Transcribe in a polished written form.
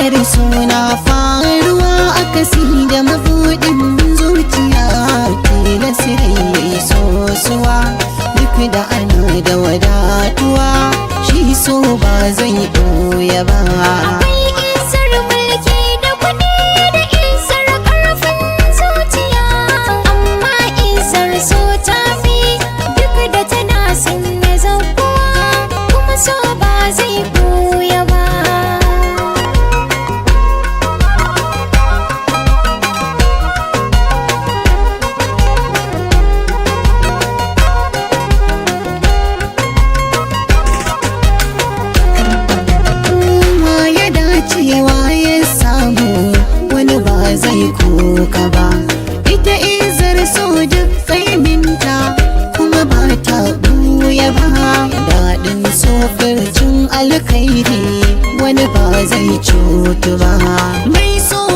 izar suna faruwa akasi da mabuɗin zuciya kila sai sosuwa duk da ana da wadatuwa shi so ba zai ɓoye ba. Akwai isar mulki da kuɗi da isar ƙarfin zuciya, amma isar so ta fi duk da tana sanya zakuwa, kuma so ba zai ɓoye ba. Cewa ya samu wani ba zai koka ba, ita izar so duk kaiminta kuma ba ta buya ba. Daɗin so furcin alkhairi wani ba zai cutu ba, mai so